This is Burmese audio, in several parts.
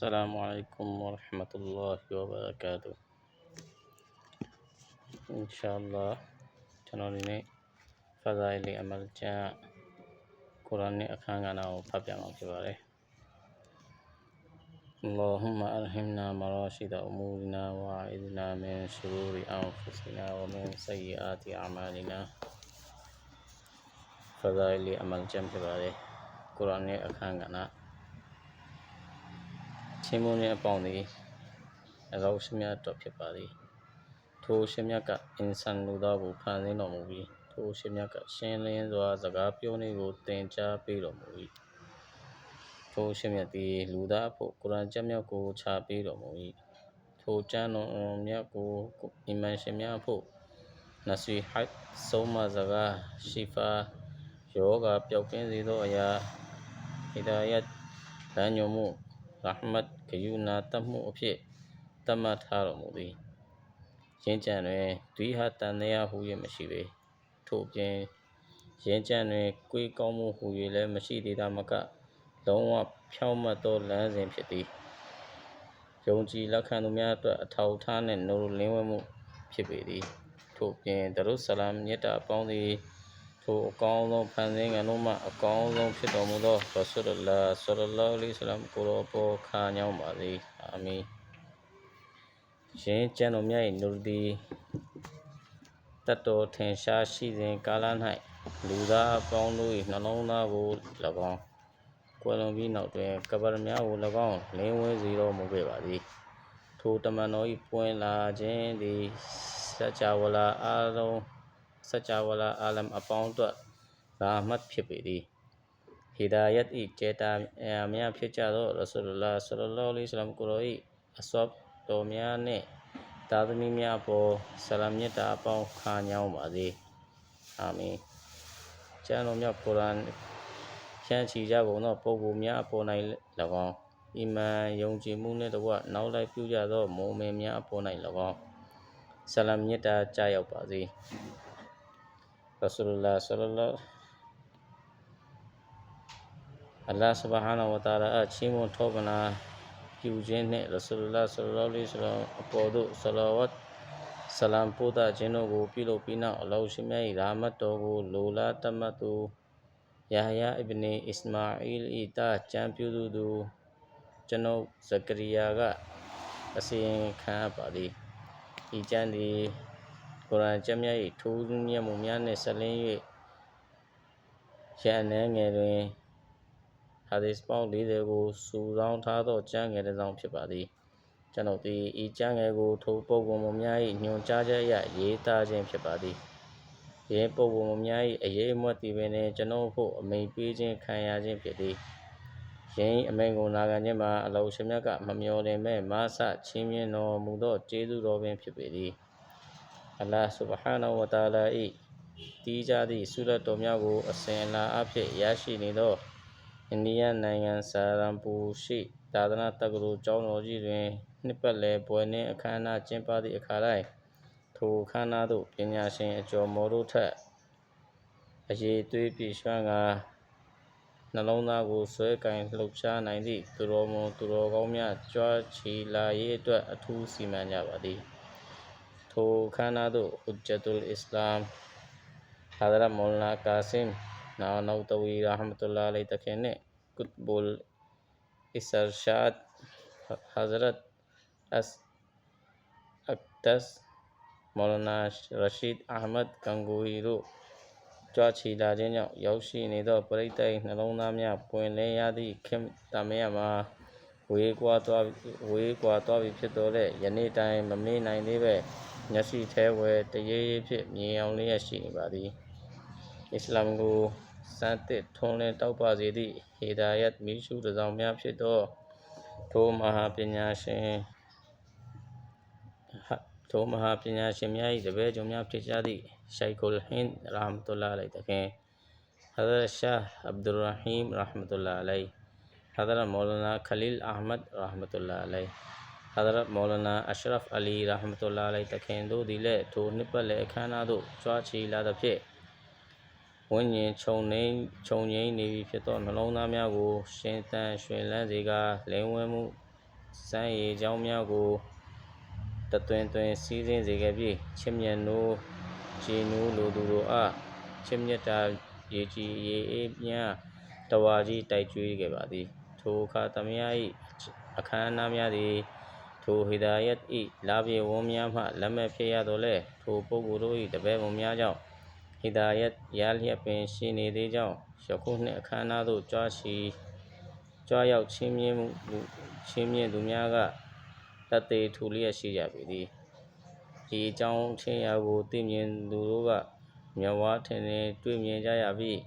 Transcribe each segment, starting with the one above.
السلام عليكم ورحمة الله وبركاته إن شاء الله تنوريني فضائل عمل جاء قرآن أخانا وفابيا مكباري اللهم ألهمنا مراشد أمورنا وأعذنا من شرور أنفسنا ومن سيئات أعمالنا فضائل عمل جاء مكباري قرآن أخاناချင်းမုန်းတဲ့အပေါင်းသည်အလောင်းရှင်မြတ်တော်ဖြစ်ပါသည်ထိုရှင်မြတ်ကအင်ဆန်လူသားကိုဖန်ဆင်းတော်မူပြီးထိုရှင်မြတ်ကရှင်းလင်းစွာစကားပြောနည်းကိုသင်ကြားပေးတော်မူ၏ထိုရှင်မြတ်သည်လူသားအဖို့ကုရ်အာန်ကျမ်းမြတ်ကိုချပေးတော်မူ၏ထိုကျမ်းတော်မြတ်ကိုအီမန်ရှင်များအဖို့နစီဟတ်ဆုံးမစကားရှီဖာယောဂပျောက်ကင်းစေသောအရာဟီဒါယတ်လမ်းညွှန်မှုရာဟ်မတ်ဂရုဏာတတ်မှုအဖြစ်သတ်မှတ်ထားတော်မူသည်ယဉ်ကျမ်းတွင်ဒွိဟတန်တရားဟူ၍မရှိပေထို့ပြင်ယဉ်ကျမ်းတွင်ကိုယ်ကောင်းမှုဟူ၍လည်းမရှိသေးတာမကလုံးဝဖြောင့်မတ်သောလမ်းစဉ်ဖြစ်သည်ယုံကြည်လက်ခံသူများအတွက်အထောက်အထားနှင့်နိုးလင်းဝဲမှုဖြစ်ပေသည်ထို့ပြင်ဒရုဆလမ်မြတ်တာအပေါင်းသည်ထိုအကောင်းဆုံးဖန်ဆင်းခံတို့မှအကောင်းဆုံးဖြစ်တော်မူသောရဆူလလာဆလ္လာလာဟူအလိုင်းဝါဆလမ်ကိုတော်ပေါ်ခါညောင်းပါစေအာမင်ရှင်ကျမ်းတော်မြတ်၏နူရ်သည်တတ်တော်ထင်ရှားရှိစဉ်ကာလ၌လူသားအပေါင်းတို့၏နှလုံးသားကို၎င်းကွယ်လွန်ပြီးနောက်တွင်ကဘာများကို၎င်းလင်းဝဲစေတော်မူခဲ့ပါသည်ထိုတမန်တော်၏ပွင့်လာခြင်းသည်စัจ java လာအားလုံးစัจ java လာအာလမ်အပေါင်းအတွက်ရာမတ်ဖြစ်ပေသည်ဟီဒါယတ်၏ကျေတာများဖြစ်ကြသောရဆူလလာဆလ္လာလာဟူအလိုင်းဝါဆလမ်ကိုတော်၏အဆွတ်တော်များနှင့်သားသမီးများပေါ်ဆလမ်မြတ်တာအပေါင်းခါညောင်းပါစေအာမင်ကျမ်းတော်မြတ်ကုရ်အာန်ဖြန့်ချီကြကုန်သောပုဂ္ဂိုလ်များအပေါ်၌၎င်းအီမန်ယုံကြည်မှုနှင့်တကွနောက်လိုက်ပြုကြသောမုအ္မင်များအပေါ်၌၎င်းဆလမ်မြတ်တာကြားရောက်ပါစေရဆူလလာဆလ္လာလာအလ္လာဟ်ဆုဘဟာနဟူဝါတအာလာချီးမွမ်းထောပနာပြုခြင်းနှင့်ရဆူလလာဆလ္လာလာဟူအလိုင်းဝါဆလမ်အပေါ်သို့ဆလာဝတ်ဆလမ်ပို့သခြင်းတို့ကိုပြုလုပ်ပြီးနောက်အလ္လာဟ်ရှင်မြတ်၏ရာမတ်တော်ကိုလိုလားတတ်မှတ်သူယာဟယာအစ်ဘနီအစ္စမာအီလ်၏သားကျမ်းပြုစုသူကျွန်ုပ်ဇကရီယာကအစီရင်ခံအပ်ပါသည်ဤကျမ်းသည်ကုရ်အာန်ကျမ်းမြတ်၏ထူးမြတ်မှုများနှင့်ဆက်လင်း၍ရန်အနည်းငယ်တွင်ဟာဒီစ်ပေါင်း40ကိုစုဆောင်းထားသောကျမ်းငယ်တစ်စောင်ဖြစ်ပါသည်ကျွန်ုပ်သည်ဤကျမ်းငယ်ကိုထိုပုဂ္ဂိုလ်မှုများ၏ညွှန်ကြားချက်အရရေးသားခြင်းဖြစ်ပါသည်ယင်းပုဂ္ဂိုလ်မှုများ၏အရေးအမွတ်သည်ပင်ကျွန်ုပ်ဖို့အမိန့်ပေးခြင်းခံရခြင်းဖြစ်သည်ယင်းအမိန့်ကိုနာခံခြင်းမှာအလ္လာဟ်ရှင်မြတ်ကမမျှော်လင့်မဲ့မဆချီးမြှင့်တော်မူသောကျေးဇူးတော်ပင်ဖြစ်ပေသည်အလ္လာဟ်ဆုဘဟာနဟူဝါတအာလာ၏တည်ကြသည့်ဆုလတ်တော်များကိုအစဉ်အလာအဖြစ်ရရှိနေသောအိန္ဒိယနိုင်ငံဆာရန်ပူရှိသာသနာတက္ကသိုလ်ကျောင်းတော်ကြီးတွင်နှစ်ပတ်လည်ပွဲနှင့်အခမ်းအနားကျင်းပသည့်အခါတိုင်းထိုအခမ်းအနားသို့ပညာရှင်အကျော်မော်တို့ထက်အရေးသွေးပြည့်စွမ်းကာနှလုံးသားကိုဆွဲကင်လှုပ်ရှားနိုင်သည့်သူတော်မွန်သူတော်ကောင်းများကြွားချီလာရေးအတွက်အထူးစီမံကြပါသည်ထိုအခမ်းအနားသို့ဟူဂျတ်တုလ်အစ္စလာမ်ဟာဒရတ်မောလနာကာဆင်နာနူတဝီရာဟမတုလာအလိုင်တခင်နှင့်ကုတ်ဘူလ်အစ္စရရှာဒ်ဟာဇရတ်အက်ဒတ်မောလနာရရှိဒ်အာမတ်ဂန်ဂူဟီတို့ကြွားချီလာခြင်းကြောင့်ရောက်ရှိနေသောပရိသတ်၏နှလုံးသားများပွင့်လင်းရသည့်ခေတ်တမယမှာဝေးကွာသွားပြီဖြစ်တော်လဲယနေ့တိုင်မမေ့နိုင်သေးပဲမျက်စိထဲဝဲတရေရေးဖြင့်မြင်အောင်လျက်ရှိနေပါသည်အစ္စလာမ်ကိုစံသစ်ထွန်းလင်းတောက်ပစေသည့်ဟီဒါယတ်မီးရှုတစ်စောင်များဖြစ်သောထိုမဟာပညာရှင်များ၏တပည့်ကျွန်များဖြစ်ကြသည့်ရှိုက်ကုလ်ဟင်းရာဟမတုလာအလိုင်တခင်ဟဇရတ်ရှာအဗ်ဒူရဟီမ်ရာဟမတုလာအလိုင်ဟဇရတ်မောလနာခလီလ်အာမတ်ရာဟမတုလာအလိုင်ဟဇရတ်မောလနာအရှရဖ်အလီရာဟမတုလာအလိုင်တခင်တို့သည်လည်းထိုနှစ်ပတ်လည်အခမ်းအနားသို့ကြွားချီလာသဖြင့်ဝိညာဉ်ခြုံငိမ့်နေပြီဖြစ်သောနှလုံးသားများကိုရှင်သန်ရွှင်လန်းစေကာလင်းဝဲမှု စမ်းရည်ကြောင်းများကိုတသွင်သွင်စီးဆင်းစေခဲ့ပြီးချစ်မြတ်နိုးကြည်နူးလိုသူတို့အားချစ်မြတ်တာရေကြည်ရေအေးများတဝါကြီးတိုက်ကျွေးခဲ့ပါသည်ထိုအခါသမယ၏အခမ်းအနားများသည်ထိုဟီဒါယတ်၏လာပြေဝန်းများမှလက်မဲ့ဖြစ်ရတော့လဲထိုပုဂ္ဂိုလ်တို့၏တပည့်ပုံများကြောင့်ဟီဒါယတ်ရလျက်ပင်ရှိနေသေးကြောင်းယခုနှစ်အခမ်းအနားသို့ကြွရောက်ချင်းမြင့်သူများကတသေးထူလျက်ရှိကြပေသည်ဒီအကြောင်းချင်းရာကိုသိမြင်သူတို့ကမျက်ဝါးထင်ထင်တွေ့မြင်ကြရပြီး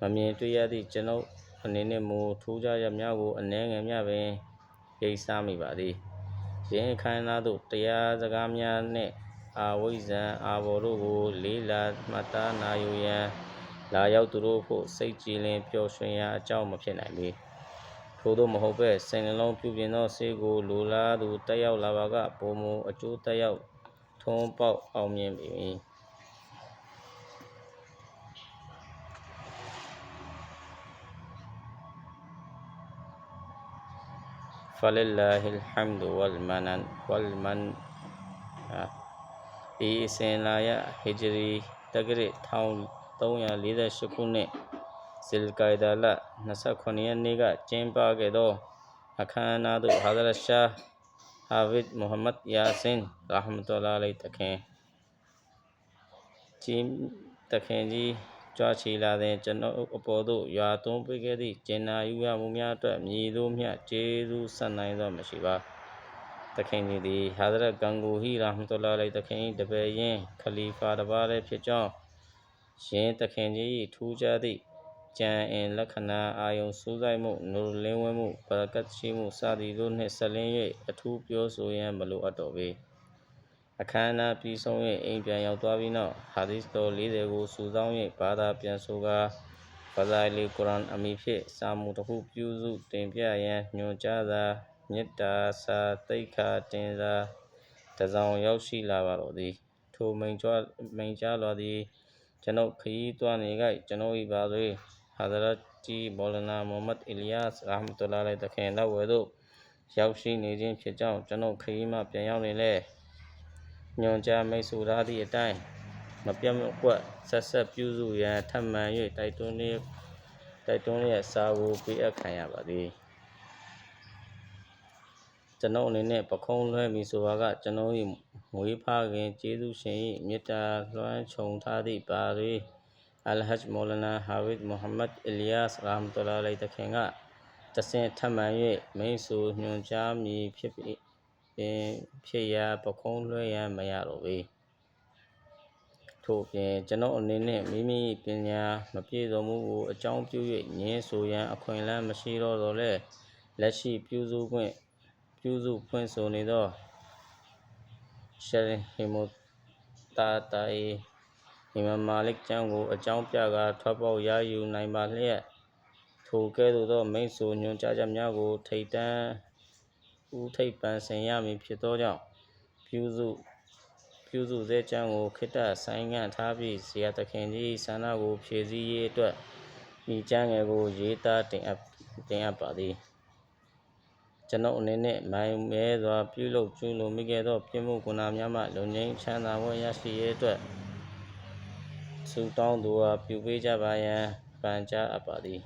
မမြင်တွေ့ရသည့်ကျွန်ုပ်အနေနှင့်မူထူးခြားချက်များကိုအနည်းငယ်များပင်ရိပ်စားမိပါသည်ယင်းအခမ်းအနားသို့တရားစကားများနှင့်အာဝိဇ္ဇံအာဘော်တို့ကိုလေးလာမှတ်သားနာယူရန်လာရောက်သူတို့ဖို့စိတ်ကြည်လင်ပျော်ရွှင်ရာအကြောင်းမဖြစ်နိုင်ပေထို့သောမဟုတ်ပဲစိတ်နှလုံးပြုပြင်သောဆေးကိုလိုလားသူတက်ရောက်လာပါကပုံမူအကျိုးတက်ရောက်ထွန်းပေါက်အောင်မြင်ပေမည်فلله الحمد والمن ဤအစဉ်လာရဟီဂျရီတက္ကရာ1348ခုနှစ်ဇီလ်ကိုင်ဒါလ29ရက်နေ့ကကျင်းပခဲ့သောအခမ်းအနားသို့ဟာဇရတ်ရှားဟာဗစ်မိုဟမ္မဒ်ယာဆင်ရာဟမတုလ္လာအလိုင်သခင်ကြီးကြွချီလာသည်ကျွန်ုပ်အပေါ်သို့ရွာသွန်းပေးခဲ့သည့်ကျင်နာယူရမှုများအတွက်မည်သို့မျှကျေးဇူးဆက်နိုင်သောမရှိပါသခင်ကြီးသည်ဟာဇရတ်ဂန်ဂူဟီရာဟမတုလ္လာအလိုင်သခင်၏တပည့်ရင်းခလီဖာတစ်ပါးလည်းဖြစ်ကြောင်းယင်းသခင်ကြီး၏ထူးခြားသည့်ကြံအင်လက္ခဏာအာယုံစူးစိုက်မှုနူလင်းဝဲမှုဘရကတ်ရှိမှုစသည်တို့နှင့်ဆက်လင်း၍အထူးပြောဆိုရန်မလိုအပ်တော့ပေအခမ်းအနားပြီးဆုံး၍အိမ်ပြန်ရောက်သွားပြီးနောက်ဟာဒီစ်တော်40ကိုစုဆောင်း၍ဘာသာပြန်ဆိုကာဖဇိုင်လီကုရ်အာန်အမည်ဖြင့်စာမူတစ်ခုပြုစုတင်ပြရန်ညွှန်ကြားစာမေတ္တာစာသိက္ခာတင်စာတစ်စောင်ရောက်ရှိလာပါတော့သည်ထိုမိန်ကြားလွှာသည်ကျွန်ုပ်ခရီးသွားနေကြကျွန်ုပ်၏ပါသွေးဟာဇရတ်ကြီးမော်လနာမိုဟမ္မဒ်အီလီယာစ်ရာဟမတုလ္လာအလိုင်သခင်လက်ဝဲသို့ရောက်ရှိနေခြင်းဖြစ်ကြောင်းကျွန်ုပ်ခရီးမှပြန်ရောက်နေလဲညွှန်ကြားမိတ်ဆိုထားသည့်အတိုင်းမပြတ်မကွက်ဆက်ပြုစုရန်ထပ်မံ၍တိုက်တွန်းလျက်စာကိုပေးအပ်ခံရပါသည်ကျွန်ုပ်အနေနဲ့ပခုံးလွှဲမည်ဆိုပါကကျွန်ုပ်၏မွေးဖခင်ကျေးဇူးရှင်၏မေတ္တာလွှမ်းခြုံထားသည့်ပါသွေးအလ်ဟဂျ်မော်လနာဟာဗစ်မိုဟမ္မဒ်အီလီယာစ်ရာဟမတုလ္လာအလိုင်သခင်ကတဆင့်ထပ်မံ၍မိတ်ဆိုညွှန်ကြားမည်ဖြစ်ရာပခုံးလွှဲရန်မရတော့ပေထို့ပြင်ကျွန်ုပ်အနေနဲ့မိမိပညာမပြည့်စုံမှုကိုအကြောင်းပြု၍ငြင်းဆိုရန်အခွင့်အလမ်းမရှိတော့လဲလက်ရှိပြုစုဖွင့်ဆိုနေသောရှရဟ်မူတာတာအီမမ်မာလစ်ကျမ်းကိုအကြောင်းပြကာထွက်ပေါက်ရယူနိုင်ပါလျက်ထိုကဲ့သို့သောမိတ်ဆိုညွှန်ကြားချက်များကိုထိပ်ပန်ဆင်ရမည်ဖြစ်သောကြောင့်ပြုစုဆဲကျမ်းကိုခေတ္တဆိုင်းငံ့ထားပြီးဆရာသခင်ကြီးဆန္ဒကိုဖြည့်ဆည်းရေးအတွက်ဤကျမ်းငယ်ကိုရေးသားတင်အပ်ပါသည်ကျွန်ုပ်အနေနဲ့မိုင်မဲစွာပြုလုပ်ကျူးလွန်မိခဲ့သောပြစ်မှုဂုဏများမှလွန်ငြိမ်းချမ်းသာပွဲရရှိရေးအတွက်ဆုတောင်းသူအားပြုပေးကြပါရန်ပန်ကြားအပ်ပါသည်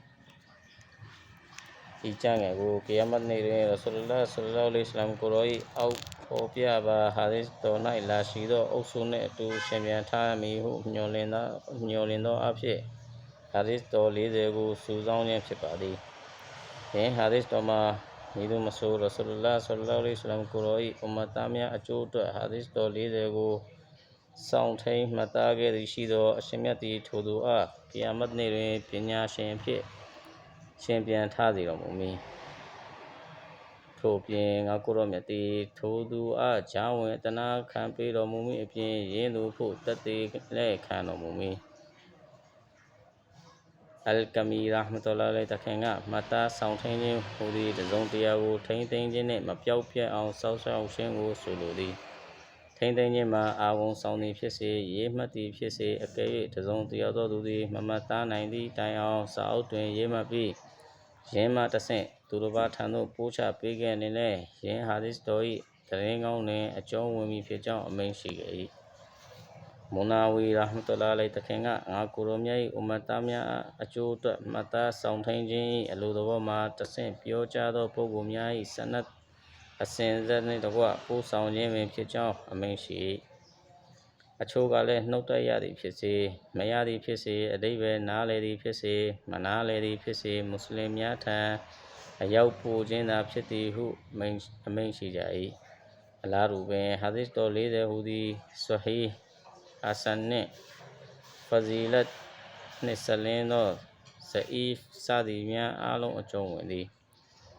ဤကျမ်းငယ်ကိုကီယာမတ်နေ့တွင်ရဆူလလာဆလ္လာလဟ်အလိုင်းဝါဆလမ်ကိုရော၏အောက်ဖော်ပြပါဟာဒီစ်တော်၌လာရှိသောအုပ်စုနှင့်အတူရှင်ပြန်ထားမည်ဟုမျှော်လင့်သောအဖြစ်ဟာဒီစ်တော်40ကိုစုဆောင်းခြင်းဖြစ်ပါသည်ယင်းဟာဒီစ်တော်မှာမည်သူမဆိုရဆူလလာဆလ္လာလဟ်အလိုင်းဝါဆလမ်ကိုရော၏အွမ်မတ်သားများအကျိုးအတွက်ဟာဒီစ်တော်40ကိုစောင့်ထိန်မှတ်သားခဲ့သည်ရှိသောအရှင်မြတ်သည်ထိုသူအားကီယာမတ်နေ့တွင်ပညာရှင်အဖြစ်ရှင်ပြန်ထားစေတော်မူမည်ထို့ပြင်ငါကိုရောမြတ်သည်ထိုသူအားဂျာဝင်တနာခံပေးတော်မူမည်အပြင်ယင်းသူဖို့တတ်သေးလည်းခံတော်မူမည်အလ်ကမီရာဟမတုလ္လာအလိုင်သခင်ကမှတ်သားဆောင်ထိန်ခြင်းဟူသည့်တစ်စုံတစ်ရာကိုထိန်းသိမ်းခြင်းနှင့်မပြောက်ပြတ်အောင်စောင့်ရှောက်ခြင်းကိုဆိုလိုသည်ထိန်းသိမ်းခြင်းမှာအာဝန်ဆောင်သည်ဖြစ်စေရေးမှတ်သည်ဖြစ်စေအကယ်၍တစ်စုံတစ်ယောက်သောသူသည်မမှတ်သားနိုင်သည့်တိုင်အောင်စာအုပ်တွင်ရေးမှတ်ပြီး ယင်းမှတဆင့်သူတစ်ပါးထံသို့ပို့ချပေးခဲ့နေလဲယင်းဟာဒီစ်တော်၏တရင်ကောင်းတွင်အကျုံးဝင်မည်ဖြစ်ကြောင်းအမိန့်ရှိခဲ့၏မုနာဝီရာဟမတုလာလိတခင်ကငါကိုရောမြတ်၏ဥမ္မတများအကျိုးအတွက်မှတ်သားဆောင်ထိန်ခြင်း၏အလိုတော်မှာတဆင့်ပြောကြားသောပုဂ္ဂိုလ်များ၏စနတ်အစဉ်အဆက်နှင့်တကွပို့ဆောင်ခြင်းပင်ဖြစ်ကြောင်းအမိန့်ရှိ၏အချို့ကလည်းနှုတ်တက်ရသည်ဖြစ်စေမရသည်ဖြစ်စေအဓိပ္ပာယ်နားလည်သည်ဖြစ်စေမနားလည်သည်ဖြစ်စေမွတ်စလင်များထံအရောက်ပို့ခြင်းသာဖြစ်သည်ဟုအမိန့်ရှိကြ၏အလားတူပင်ဟာဒီစ်တော်40ဟူသည်ဆွဟီဟာဆန်နှင့်ဖဇီလတ်နှင့်ဆက်လင်းသောဇအီဖ်စသည်များအားလုံးအကျုံးဝင်သည်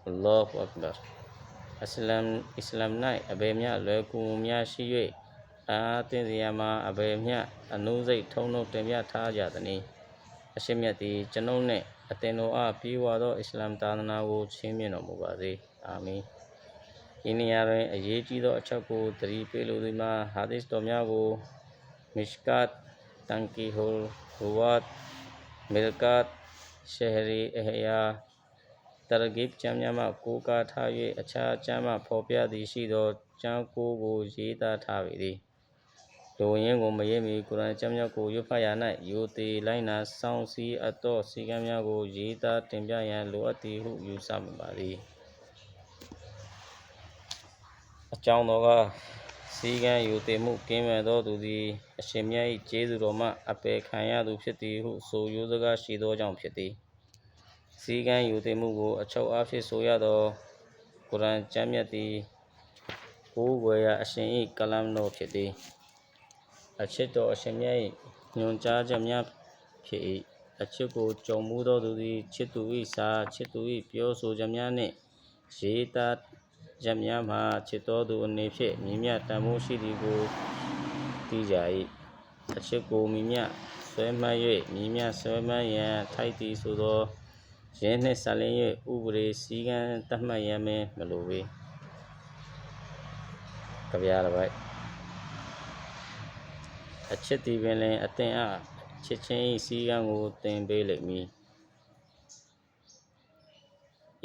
အလ္လာဟူအက္ဘာအစ္စလမ်၌အဘယ်မျှလွယ်ကူများရှိ၍အားသင်စရာမှာအဘယ်မျှအနုစိတ်ထုံးလုံးတင်ပြထားကြသနည်းအရှင်မြတ်သည်ကျွန်ုပ်နှင့်အသင်တို့အားပြေးဝသောအစ္စလမ်သာသနာကိုချီးမြှင့်တော်မူပါစေအာမင်ဒီနေရာတွင်အရေးကြီးသောအချက်ကိုသတိပေးလိုသည်မှာဟာဒီစ်တော်များကိုမစ်ကတ်တန်ကီဟူရူဝတ်မီလကတ်ရှဟရီအဟယာတရဂိဘ်ကျမ်းများမှကိုးကားထား၍အခြားကျမ်းမှဖော်ပြသည်ရှိသောကျမ်းကိုရေးသားထားပေသည်လူရင်းကိုမရေးမီကုရ်အာန်ကျမ်းများကိုရွတ်ဖတ်ရ၌ယူသည်လိုက်နာစောင့်စည်းအပ်သောစည်းကမ်းများကိုရေးသားတင်ပြရန်လိုအပ်သည်ဟုယူဆမိပါသည်အကြောင်းတော်ကစည်းကမ်းယူသည်မှုကင်းမဲ့သောသူသည်အရှင်မြတ်၏ကျေးဇူးတော်မှအပယ်ခံရသူဖြစ်သည်ဟုဆိုရိုးစကားရှိသောကြောင့်ဖြစ်သည်စည်းကမ်းယူသည်မှုကိုအချုပ်အားဖြင့်ဆိုရသောကုရ်အာန်ကျမ်းမြတ်သည်ကိုးကွယ်ရာအရှင်၏ကလမ်တော်ဖြစ်သည်အချစ်တော်အရှင်မြတ်၏ညွှန်ကြားချက်များဖြစ်၏အချစ်ကိုကြုံမှုသောသူသည်ချစ်သူ၏စာချစ်သူ၏ပြောဆိုချက်များနှင့်ရေးသားချက်များမှာချစ်တော်သူအနေဖြင့်မြင့်မြတ်တန်ဖိုးရှိသည်ကိုသိကြ၏အချစ်ကိုမြင့်မြတ်ဆွဲမှတ်၍မြင့်မြတ်ဆွဲမှတ်ရန်ထိုက်သည်ဆိုသောယင်းနှင့်ဆက်လင်း၍ဥပဒေစည်းကမ်းသတ်မှတ်ရန်ပင်မလိုပေကြပြတစ်ပိုက်အချစ်သည်ပင်လင်အသင်အားချစ်ချင်း၏စည်းကမ်းကိုသင်ပေးလိမ့်မည်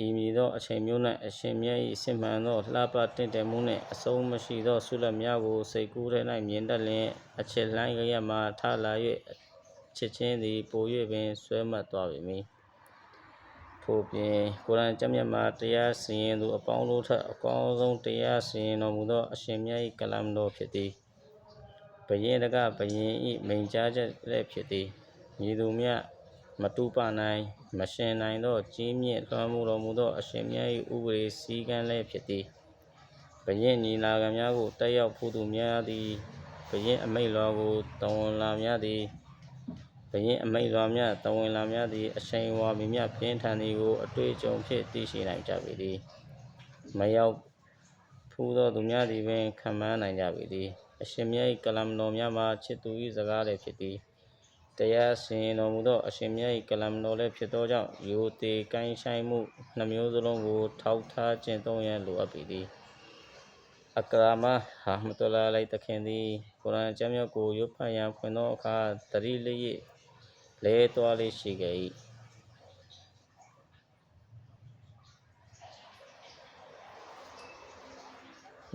ဤမည်သောအချိန်မျိုး၌အရှင်မြတ်၏စစ်မှန်သောလှပတင့်တယ်မှုနှင့်အဆုံးမရှိသောဆုလတ်များကိုစိတ်ကူးထဲ၌မြင်တတ်လျင်အချစ်လှိုင်းရမှထလာ၍ချစ်ချင်းသည်ပို၍ပင်ဆွဲမှတ်သွားပေမည်ထို့ပြင်ကုရ်အာန်ကျမ်းမြတ်မှာတရားစီရင်သူအပေါင်းတို့ထက်အကောင်းဆုံးတရားစီရင်တော်မူသောအရှင်မြတ်၏ကလမ်တော်ဖြစ်သည်ဘုရင်တကဘုရင်၏မိန့်ကြားချက်လည်းဖြစ်သည်ညီသူမြတ်မတူပနိုင်မရှင်နိုင်သောကြီးမြင့်လွှမ်းမိုးတော်မူသောအရှင်မြတ်၏ဥပဒေစည်းကမ်းလည်းဖြစ်သည်ဘုရင်ညီလာခံများကိုတက်ရောက်ဖူးသူများသည်ဘုရင်အမိန့်လွှာကိုတဝန်လာများသည်ဘုရင်အမိန့်လွှာများတဝန်လာများသည်အရှိန်အဝါမြင့်ပြင်းထန်သည်ကိုအတွေ့အကြုံဖြင့်သိရှိနိုင်ကြပေသည်မရောက်ဖူးသောသူများသည်ပင်ခံမှန်းနိုင်ကြပေသည်အရှင်မြတ်၏ကလမ်တော်များမှာချစ်သူ၏စကားလည်းဖြစ်သည်တရားစီရင်တော်မူသောအရှင်မြတ်၏ကလမ်တော်လည်းဖြစ်သောကြောင့်ရိုသေကိုင်းဆိုင်မှုနှမျိုးစလုံးကိုထောက်ထားကျင့်သုံးရန်လိုအပ်ပေသည်အကရာမဟာမတုလာလိတခင်သည်ကုရ်အာန်ကျမ်းမြတ်ကိုရွတ်ဖတ်ရန်ဖွင့်သောအခါသတိလျက်လဲသွားလေးရှိခဲ့၏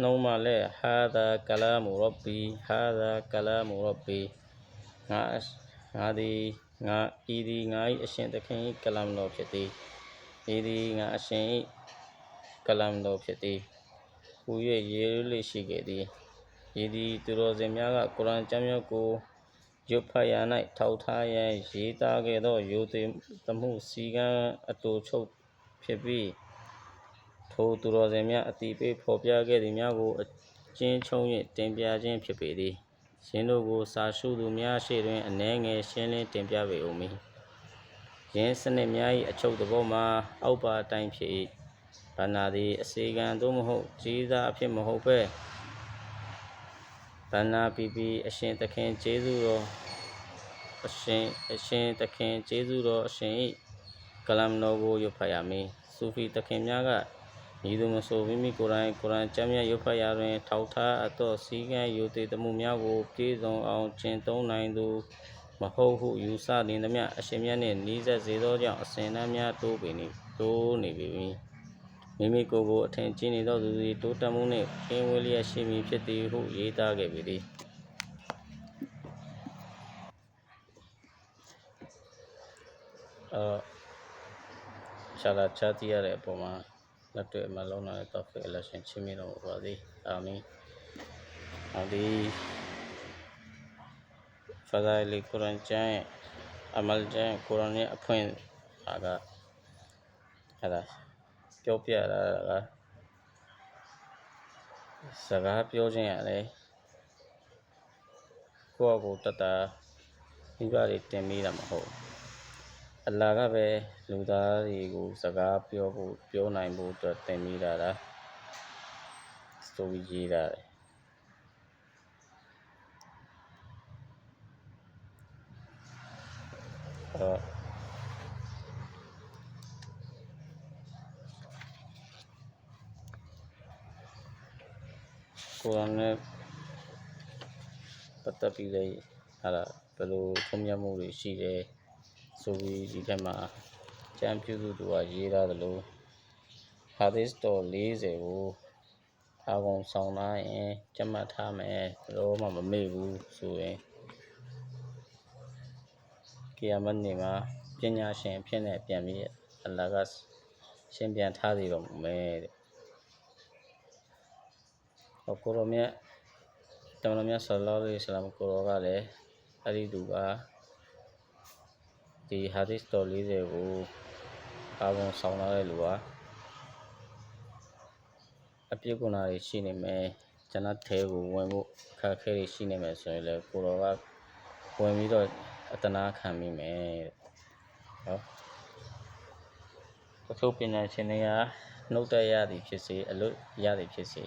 နှုံးမှလည်းဟာဒါကလာမူရဘ်ဘီဟာဒါကလာမူရဘ်ဘီငါသည်ငါ၏အရှင်သခင်၏ကလမ်တော်ဖြစ်သည်ဤသည်ငါအရှင်၏ကလမ်တော်ဖြစ်သည်ဟူ၍ရေးလေးရှိခဲ့သည်ဤသည်သူတော်စင်များကကုရ်အာန်ကျမ်းမြတ်ကိုရွတ်ဖတ်ရ၌ထောက်ထားရန်ရေးသားခဲ့သောရိုသေမှုစည်းကမ်းအတူချုပ်ဖြစ်ပြီးထိုသူတော်စင်များအတိပေးဖော်ပြခဲ့သည်များကိုအကျဉ်းချုံး၍တင်ပြခြင်းဖြစ်ပေသည်ယင်းတို့ကိုစာရှုသူများရှေ့တွင်အနည်းငယ်ရှင်းလင်းတင်ပြပေဦးမည်ယင်းစနစ်များ၏အချုပ်သဘောမှာအောက်ပါအတိုင်းဖြစ်၏ဘန္နာသည်အစေခံသို့မဟုတ်ကြီးစားအဖြစ်မဟုတ်ဘဲဘန္နာပီပီအရှင်သခင်ကျေးဇူးတော်အရှင်သခင်ကျေးဇူးတော်အရှင်၏ကလမ်တော်ကိုရွတ်ဖတ်ရမည်ဆူဖီသခင်များကညီသူမဆိုမိမိကိုယ်တိုင်ကုရ်အာန်ကျမ်းမြတ်ရွတ်ဖတ်ရာတွင်ထောက်ထားအပ်သောစည်းကမ်းရိုသေမှုများကိုပြည့်စုံအောင်ကျင့်သုံးနိုင်သူ မဟုတ်ဟုယူဆနေသမျှအရှင်မြတ်နှင့်နီးစပ်စေသောကြောင့်အစဉ်တန်းများတိုးနေပေမည်မိမိကိုယ်ကိုအထင်ကြီးနေသောသူသည်တိုးတက်မှုနှင့်ကင်းဝေးလျက်ရှိမည်ဖြစ်သည်ဟုရေးသားခဲ့ပေသည်ရှာလာချတိရတဲ့အပေါ်မှာလက်တွေ့အမှလုံးလာတဲ့တော့ဖိအလရှင်ချင်းမြတော်ပါသည်အာမင်ဒီဖဇာလီကုရ်အာန်ကျမ်းအမလ်ကျမ်းကုရ်အာန်ရဲ့အဖွင့်ကပြောပြတာကစကားပြောခြင်းရတယ်ကိုယ့်အကိုတတမိဘတွေတင်မိတာမဟုတ်အလ္လာဟ်ကပဲလူသားတွေကိုစကားပြောနိုင်ဖို့အတွက်တင်မိတာလားဆိုပြီးရေးတာတယ်ကုရ်အာန်နဲ့ပတ်သက်ပြီးလည်းဘယ်လိုထုံးမြတ်မှုတွေရှိတယ်ဆိုပြီးဒီထက်မှာကျမ်းပြုစုသူကရေးထားသလိုဟာဒီသ်တော်40ကိုအားကုန်ဆောင်ထားရင်ကျမ်းမှတ်ထားမယ်ဘယ်တော့မှမမေ့ဘူးဆိုရင်ကီယာမတ်နေ့မှာပညာရှင်အဖြစ်နဲ့ပြန်ပြီးအလ္လာဟ်ကရှင်းပြန်ထားစေတော်မူမယ်တဲ့ကိုရောမြတ်တမန်တော်မြတ်ဆလ္လာလဟ်အလိုင်းဝါဆလမ်ကိုရောကလည်းအဲ့ဒီသူကဒီဟာဒီသ်တော်40ကိုအားကုန်ဆောင်လာတဲ့လူကအပြစ်ကုနာတွေရှိနေမယ်ဂျန်နတ်ထဲကိုဝင်ဖို့အခက်အခဲတွေရှိနေမယ်ဆိုရင်လည်းကိုရောကဝင်ပြီးတော့အတနာခံမိမယ်တဲ့တချို့ပညာရှင်တွေကနှုတ်တက်ရသည်ဖြစ်စေအလွတ်ရသည်ဖြစ်စေ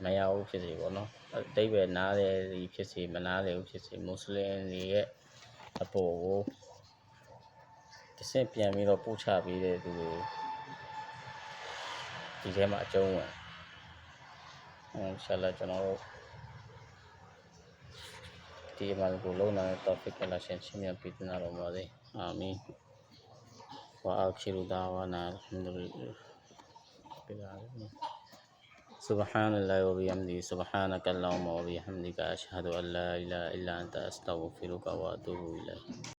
မရဘူးဖြစ်စေပေါ့နော်အတိတ်ပဲနားတယ်ဖြစ်စေမနားတယ်ဖြစ်စေမွတ်စလင်တွေရဲ့အပေါ်ကိုတစ်ဆင့်ပြန်ပြီးတော့ပို့ချပေးတဲ့သူတွေဒီထဲမှာအကျုံးဝင်အင်ရှာလာကျွန်တော်တို့ဒီမှာကိုလုံးလာတဲ့ topic ကလည်းရှင်းပြပေးတင်တော်ပါစေအာမင်ဝါအခီရူဒါဝါနာအလ်ဟမ်ဒူလ سبحان الله وبحمده سبحانك اللهم وبحمدك أشهد أن لا إله إلا أنت أستغفرك وأتوب إليك